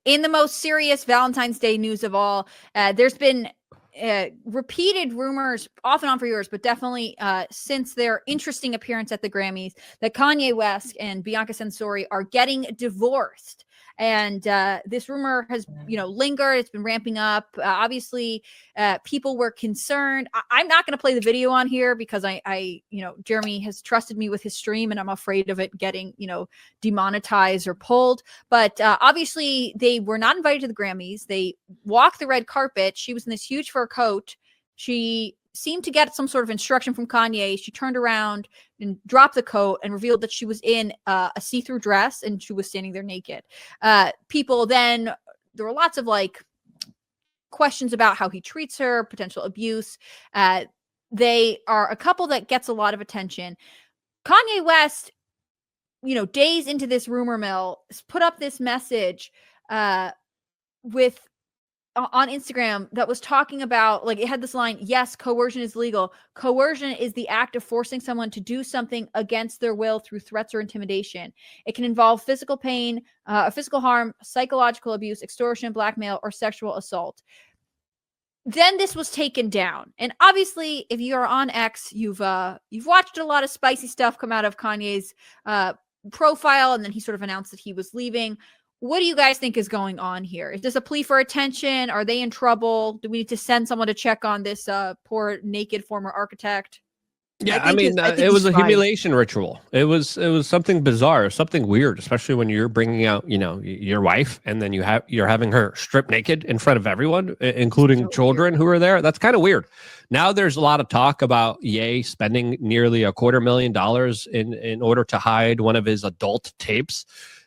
In the most serious Valentine's Day news of all, there's been repeated rumors off and on for years, but definitely since their interesting appearance at the Grammys, that Kanye West and Bianca Censori are getting divorced. And this rumor has, lingered. It's been ramping up. Obviously, people were concerned. I'm not going to play the video on here because Jeremy has trusted me with his stream, and I'm afraid of it getting, demonetized or pulled. But obviously, they were not invited to the Grammys. They walked the red carpet. She was in this huge fur coat. She seemed to get some sort of instruction from Kanye. She turned around and dropped the coat and revealed that she was in a see-through dress and she was standing there naked. People then, there were lots of questions about how he treats her, potential abuse. They are a couple that gets a lot of attention. Kanye West, days into this rumor mill, put up this message on Instagram that was talking about, it had this line, yes, coercion is legal. Coercion is the act of forcing someone to do something against their will through threats or intimidation. It can involve physical pain, physical harm, psychological abuse, extortion, blackmail, or sexual assault. Then this was taken down. And obviously, if you are on X, you've watched a lot of spicy stuff come out of Kanye's profile, and then he sort of announced that he was leaving. What do you guys think is going on here? Is this a plea for attention? Are they in trouble? Do we need to send someone to check on this poor naked former architect? Yeah, I mean, it was a humiliation ritual. It was something bizarre, something weird, especially when you're bringing out, your wife, and then you're having her strip naked in front of everyone, including children who are there. That's kind of weird. Now there's a lot of talk about Ye spending nearly $250,000 in order to hide one of his adult tapes.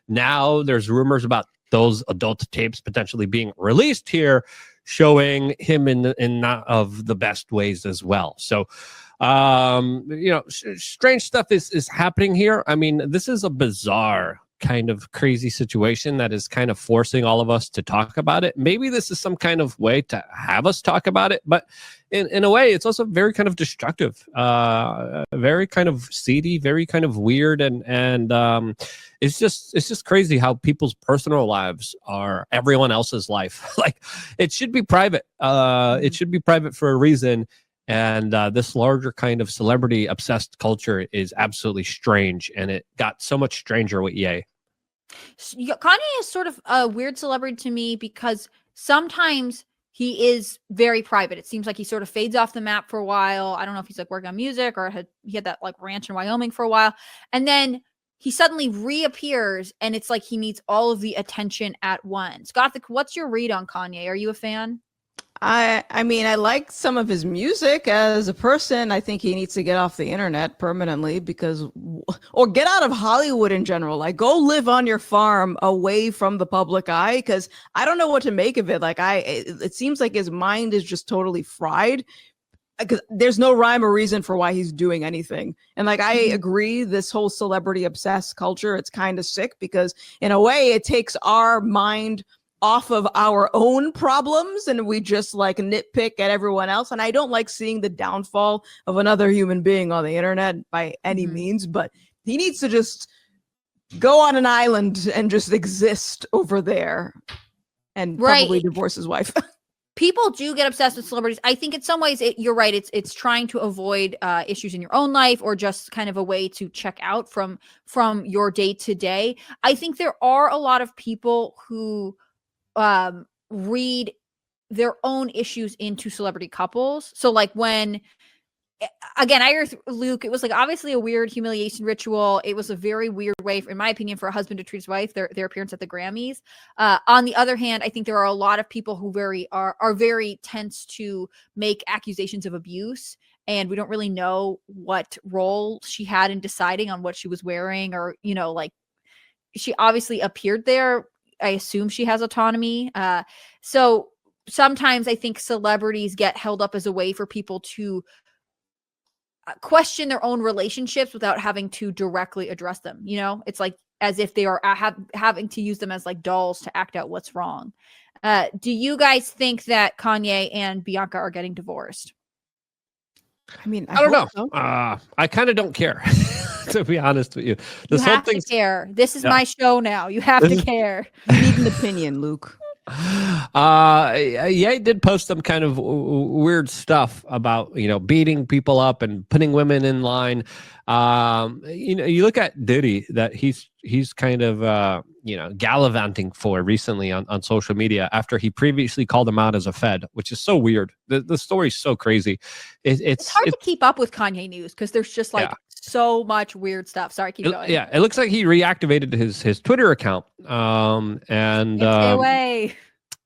Now there's rumors about those adult tapes potentially being released here, showing him in not of the best ways as well. So, strange stuff is happening here. I mean, this is a bizarre kind of crazy situation that is kind of forcing all of us to talk about it. Maybe this is some kind of way to have us talk about it, but in a way, it's also very kind of destructive, very kind of seedy, very kind of weird, and it's just crazy how people's personal lives are everyone else's life. It should be private. It should be private for a reason. And this larger kind of celebrity obsessed culture is absolutely strange, and it got so much stranger with Ye. Kanye is sort of a weird celebrity to me because sometimes he is very private. It seems like he sort of fades off the map for a while. I don't know if he's working on music or he had that ranch in Wyoming for a while, and then he suddenly reappears, and it's like he needs all of the attention at once. Gothix, what's your read on Kanye? Are you a fan? I mean, I like some of his music. As a person, I think he needs to get off the internet permanently or get out of Hollywood in general. Go live on your farm away from the public eye, because I don't know what to make of it. It seems like his mind is just totally fried, because there's no rhyme or reason for why he's doing anything. And I agree, this whole celebrity obsessed culture, it's kind of sick, because in a way it takes our mind off of our own problems and we just nitpick at everyone else. And I don't like seeing the downfall of another human being on the internet by any means, but he needs to just go on an island and just exist over there and probably divorce his wife. People do get obsessed with celebrities. I think in some ways, you're right. It's trying to avoid issues in your own life, or just kind of a way to check out from your day to day. I think there are a lot of people who read their own issues into celebrity couples. So when, again, I agree with Luke, it was obviously a weird humiliation ritual. It was a very weird way, in my opinion, for a husband to treat his wife, their appearance at the Grammys. On the other hand, I think there are a lot of people who are very tense to make accusations of abuse. And we don't really know what role she had in deciding on what she was wearing, or, she obviously appeared there. I assume she has autonomy. So sometimes I think celebrities get held up as a way for people to question their own relationships without having to directly address them. It's as if they are having to use them as dolls to act out what's wrong. Do you guys think that Kanye and Bianca are getting divorced? I mean, I don't know. so. I kind of don't care, to be honest with you. You have to care. This is my show now. You have to care. You need an opinion, Luke. Yeah, he did post some kind of weird stuff about, beating people up and putting women in line. You look at Diddy, that he's kind of gallivanting for recently on social media after he previously called him out as a Fed, which is so weird. The story's so crazy. It's hard to keep up with Kanye news because there's just so much weird stuff. Sorry, keep going. Yeah, it looks like he reactivated his Twitter account. Stay away.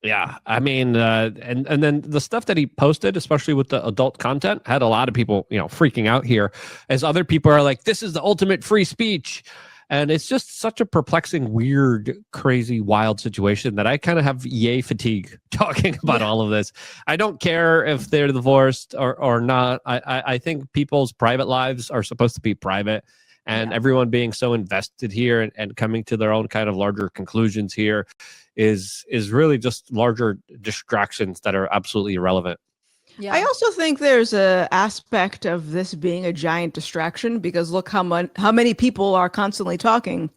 Yeah, I mean, and then the stuff that he posted, especially with the adult content, had a lot of people, freaking out here, as other people are like, "This is the ultimate free speech," and it's just such a perplexing, weird, crazy, wild situation that I kind of have yay fatigue talking about all of this. I don't care if they're divorced or not. I think people's private lives are supposed to be private. And everyone being so invested here and coming to their own kind of larger conclusions here is really just larger distractions that are absolutely irrelevant. Yeah. I also think there's a aspect of this being a giant distraction because look how many people are constantly talking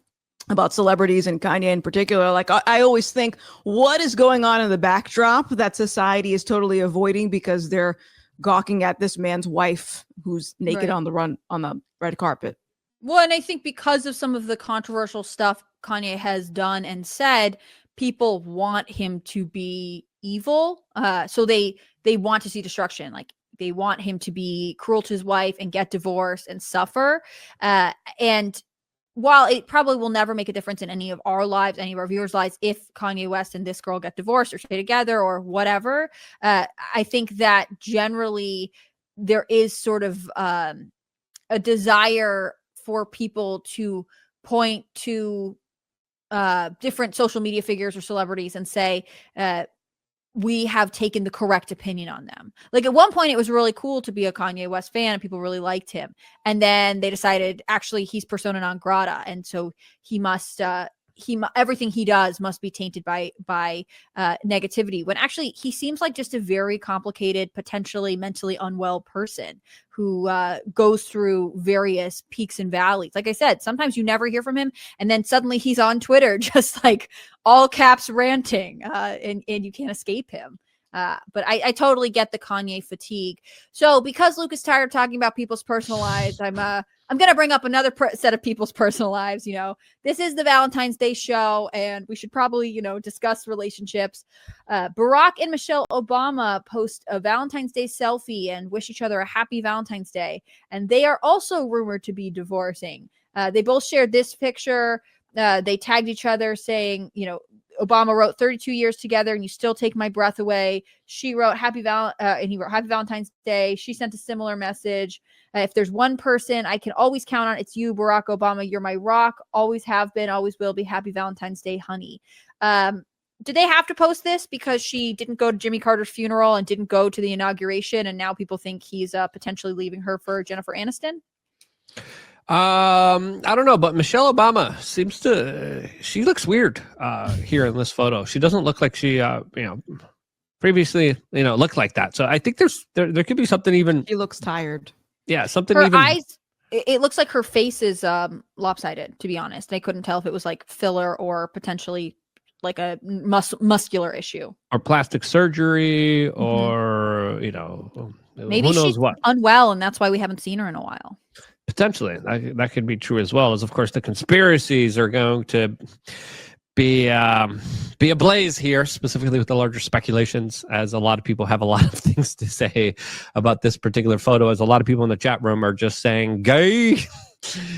about celebrities and Kanye in particular. Like I always think, what is going on in the backdrop that society is totally avoiding because they're gawking at this man's wife who's naked on the red carpet. Well, and I think because of some of the controversial stuff Kanye has done and said, people want him to be evil. So they want to see destruction. Like they want him to be cruel to his wife and get divorced and suffer. And while it probably will never make a difference in any of our lives, any of our viewers' lives, if Kanye West and this girl get divorced or stay together or whatever, I think that generally there is sort of a desire for people to point to different social media figures or celebrities and say, we have taken the correct opinion on them. Like at one point it was really cool to be a Kanye West fan and people really liked him. And then they decided actually he's persona non grata. And so he must, everything he does must be tainted by negativity, when actually he seems like just a very complicated, potentially mentally unwell person who goes through various peaks and valleys. Like I said, sometimes you never hear from him, and then suddenly he's on Twitter just like all caps ranting, and you can't escape him. But I totally get the Kanye fatigue. So because Luke is tired of talking about people's personal lives, I'm going to bring up another set of people's personal lives. This is the Valentine's Day show, and we should probably, discuss relationships. Barack and Michelle Obama post a Valentine's Day selfie and wish each other a happy Valentine's Day. And they are also rumored to be divorcing. They both shared this picture. They tagged each other saying, Obama wrote 32 years together and you still take my breath away. She wrote and he wrote Happy Valentine's Day. She sent a similar message. If there's one person I can always count on, it's you, Barack Obama. You're my rock. Always have been, always will be. Happy Valentine's Day, honey. Did they have to post this because she didn't go to Jimmy Carter's funeral and didn't go to the inauguration, and now people think he's potentially leaving her for Jennifer Aniston? I don't know, but Michelle Obama she looks weird here in this photo. She doesn't look like she previously looked like that. So I think there could be something even. She looks tired. Yeah, something her even. Eyes, it looks like her face is lopsided, to be honest. I couldn't tell if it was like filler or potentially like a muscular issue or plastic surgery, or maybe who knows she's what. Unwell, and that's why we haven't seen her in a while. Potentially, that could be true as well. As of course the conspiracies are going to be ablaze here, specifically with the larger speculations, as a lot of people have a lot of things to say about this particular photo, as a lot of people in the chat room are just saying gay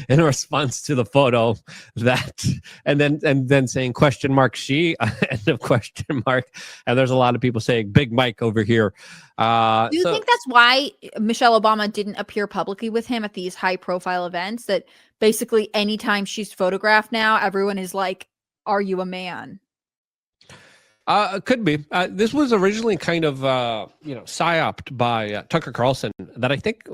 in response to the photo, that and then saying question mark she end of question mark, and there's a lot of people saying Big Mike over here. Do you think that's why Michelle Obama didn't appear publicly with him at these high profile events, that basically anytime she's photographed now everyone is like, are you a man? Could be. This was originally kind of, psyoped by Tucker Carlson that I think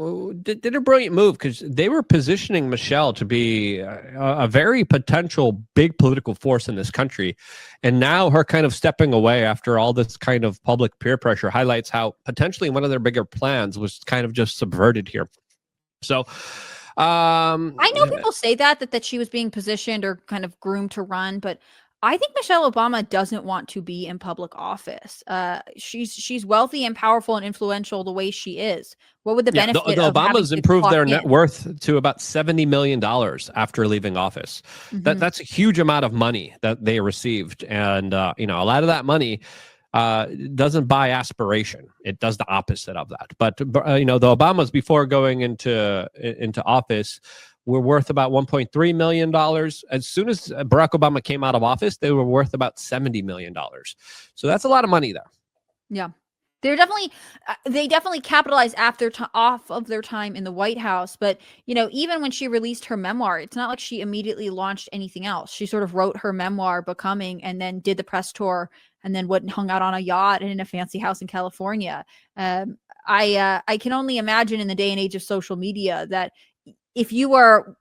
did a brilliant move because they were positioning Michelle to be a very potential big political force in this country. And now her kind of stepping away after all this kind of public peer pressure highlights how potentially one of their bigger plans was kind of just subverted here. So I know people say that she was being positioned or kind of groomed to run, but I think Michelle Obama doesn't want to be in public office. She's wealthy and powerful and influential the way she is. What would the benefit the of Obamas having improved their in? net worth to about $70 million after leaving office. That's a huge amount of money that they received. And, a lot of that money doesn't buy aspiration. It does the opposite of that. But, the Obamas before going into office were worth about $1.3 million. As soon as Barack Obama came out of office, they were worth about $70 million. So that's a lot of money there. Yeah. They definitely capitalized off of their time in the White House. But, even when she released her memoir, it's not like she immediately launched anything else. She sort of wrote her memoir, Becoming, and then did the press tour and then went and hung out on a yacht and in a fancy house in California. I can only imagine in the day and age of social media that if you are,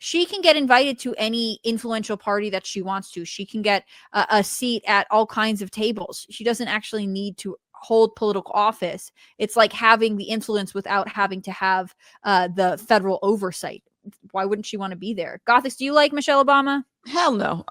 she can get invited to any influential party that she wants to. She can get a seat at all kinds of tables. She doesn't actually need to hold political office. It's like having the influence without having to have the federal oversight. Why wouldn't she want to be there? Gothix, do you like Michelle Obama? Hell no.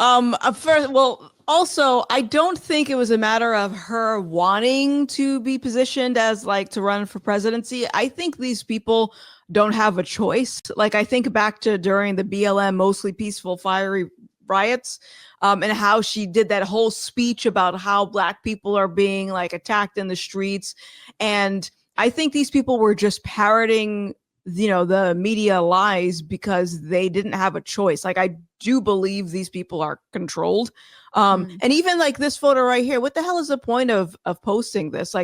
Also, I don't think it was a matter of her wanting to be positioned as to run for presidency. I think these people don't have a choice. I think back to during the BLM mostly peaceful fiery riots, and how she did that whole speech about how Black people are being attacked in the streets. And I think these people were just parroting the media lies because they didn't have a choice. I do believe these people are controlled. And even this photo right here, what the hell is the point of posting this?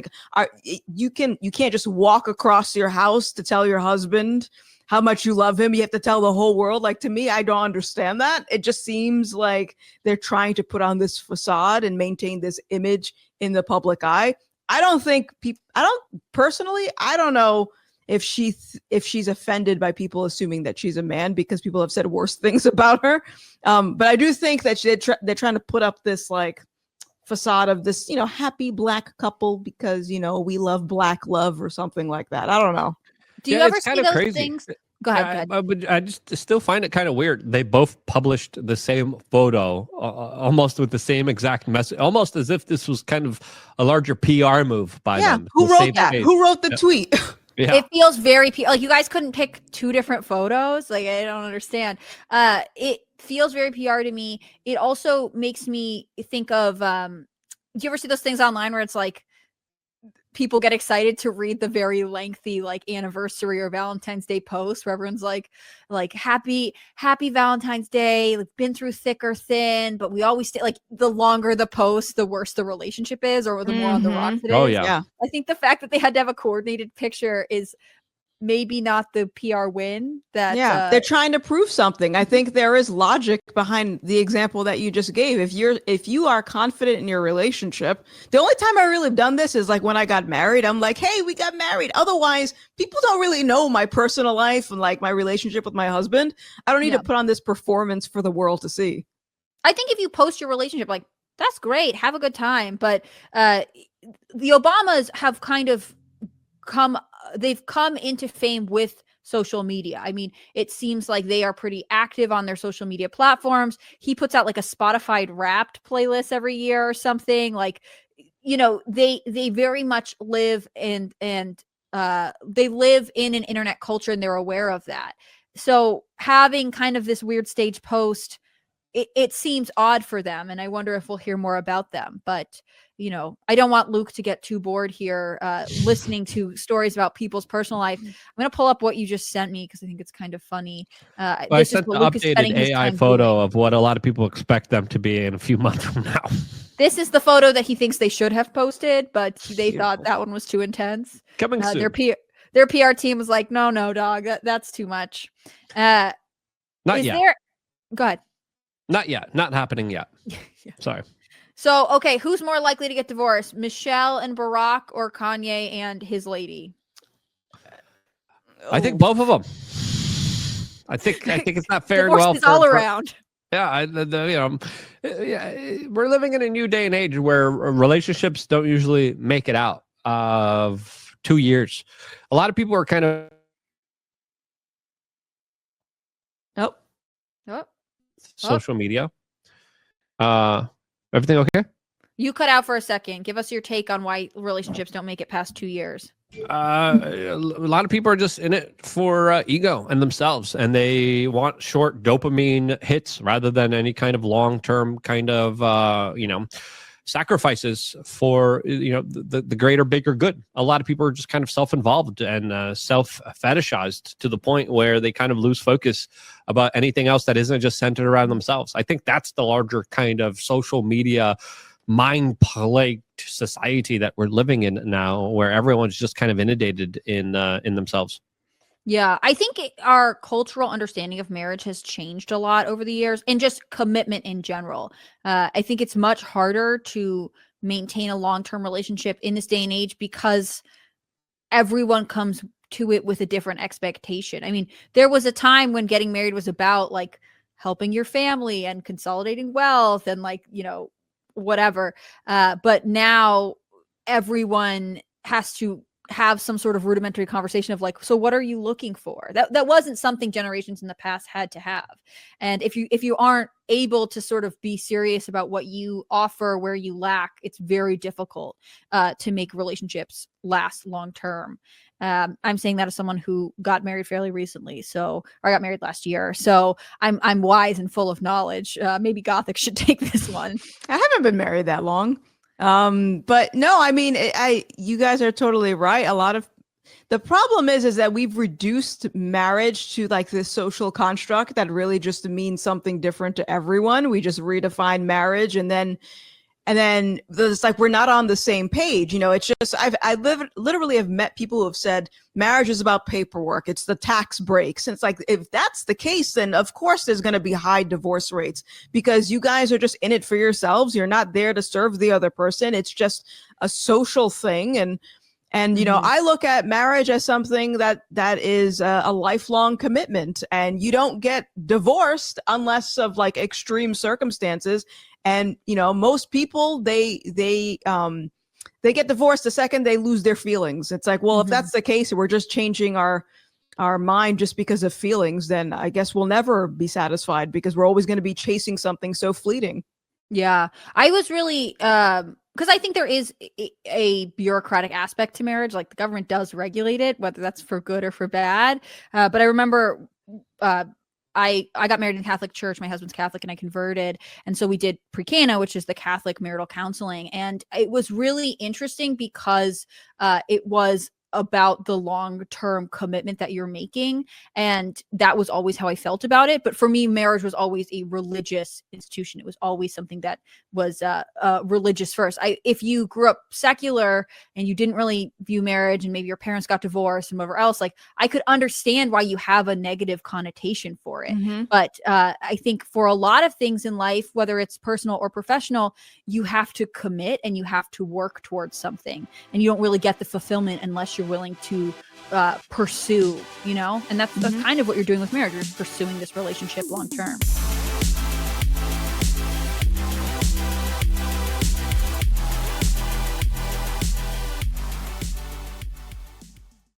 You can't just walk across your house to tell your husband how much you love him. You have to tell the whole world. To me, I don't understand that. It just seems like they're trying to put on this facade and maintain this image in the public eye. I don't know if she's offended by people assuming that she's a man, because people have said worse things about her. But I do think that they're trying to put up this facade of this, happy Black couple because, we love Black love or something like that. I don't know. Do you ever see those things? Go ahead. I just still find it kind of weird. They both published the same photo, almost with the same exact message, almost as if this was kind of a larger PR move by them. Who wrote that? Who wrote the tweet? Yeah. It feels very you guys couldn't pick two different photos. I don't understand. It feels very PR to me. It also makes me think of do you ever see those things online where it's people get excited to read the very lengthy anniversary or Valentine's Day post where everyone's like happy Valentine's Day, been through thick or thin, but we always stay. The longer the post, the worse the relationship is, or the more on the rocks it is. Oh yeah. I think the fact that they had to have a coordinated picture is maybe not the PR win that they're trying to prove something. I think there is logic behind the example that you just gave. If you are confident in your relationship, the only time I really have done this is when I got married. I'm hey, we got married. Otherwise, people don't really know my personal life and my relationship with my husband. I don't need to put on this performance for the world to see. I think if you post your relationship, that's great, have a good time. But the Obamas have kind of they've come into fame with social media. I mean, it seems like they are pretty active on their social media platforms. He puts out a Spotify Wrapped playlist every year or something. They very much live and they live in an internet culture, and they're aware of that. So having kind of this weird stage post, it seems odd for them, and I wonder if we'll hear more about them. But I don't want Luke to get too bored here listening to stories about people's personal life. I'm going to pull up what you just sent me because I think it's kind of funny. I sent the updated AI photo of what a lot of people expect them to be in a few months from now. This is the photo that he thinks they should have posted, but they thought that one was too intense. Coming soon. Their PR team was like, no, dog, that's too much. Not yet. Go ahead. Not yet. Not happening yet. Yeah. Sorry. So, okay, who's more likely to get divorced, Michelle and Barack or Kanye and his lady? I think both of them. I think it's not fair. Divorce Well, is all around. Yeah, we're living in a new day and age where relationships don't usually make it out of 2 years. A lot of people are kind of social media. Everything okay? You cut out for a second. Give us your take on why relationships don't make it past 2 years. A lot of people are just in it for ego and themselves, and they want short dopamine hits rather than any kind of long-term kind of sacrifices for the greater, bigger good. A lot of people are just kind of self-involved and self-fetishized to the point where they kind of lose focus about anything else that isn't just centered around themselves. I think that's the larger kind of social media mind-plagued society that we're living in now, where everyone's just kind of inundated in themselves. Yeah, I think our cultural understanding of marriage has changed a lot over the years, and just commitment in general. I think it's much harder to maintain a long-term relationship in this day and age because everyone comes to it with a different expectation. I mean, there was a time when getting married was about like helping your family and consolidating wealth and whatever. But now everyone has to have some sort of rudimentary conversation of like, so what are you looking for? That wasn't something generations in the past had to have. And if you aren't able to sort of be serious about what you offer, where you lack, it's very difficult to make relationships last long term. I'm saying that as someone who got married fairly recently. So I got married last year. So I'm wise and full of knowledge. Maybe Gothix should take this one. I haven't been married that long. But no, I mean, you guys are totally right. A lot of the problem is that we've reduced marriage to like this social construct that really just means something different to everyone. We just redefine marriage, and then it's like we're not on the same page. It's just literally have met people who have said marriage is about paperwork. It's the tax breaks. And it's like, if that's the case, then of course there's going to be high divorce rates because you guys are just in it for yourselves. You're not there to serve the other person. It's just a social thing. And I look at marriage as something that is a lifelong commitment, and you don't get divorced unless of like extreme circumstances. And, most people, they get divorced the second they lose their feelings. It's like, well, if that's the case, we're just changing our mind just because of feelings, then I guess we'll never be satisfied because we're always going to be chasing something so fleeting. Yeah, I was really, because I think there is a bureaucratic aspect to marriage. Like the government does regulate it, whether that's for good or for bad. But I remember, I got married in Catholic church. My husband's Catholic and I converted. And so we did pre-cana, which is the Catholic marital counseling. And it was really interesting because it was about the long-term commitment that you're making. And that was always how I felt about it. But for me, marriage was always a religious institution. It was always something that was religious first. If you grew up secular and you didn't really view marriage, and maybe your parents got divorced and whatever else, like I could understand why you have a negative connotation for it. But I think for a lot of things in life, whether it's personal or professional, you have to commit and you have to work towards something. And you don't really get the fulfillment unless you're willing to pursue, and that's kind of what you're doing with marriage. You're pursuing this relationship long term.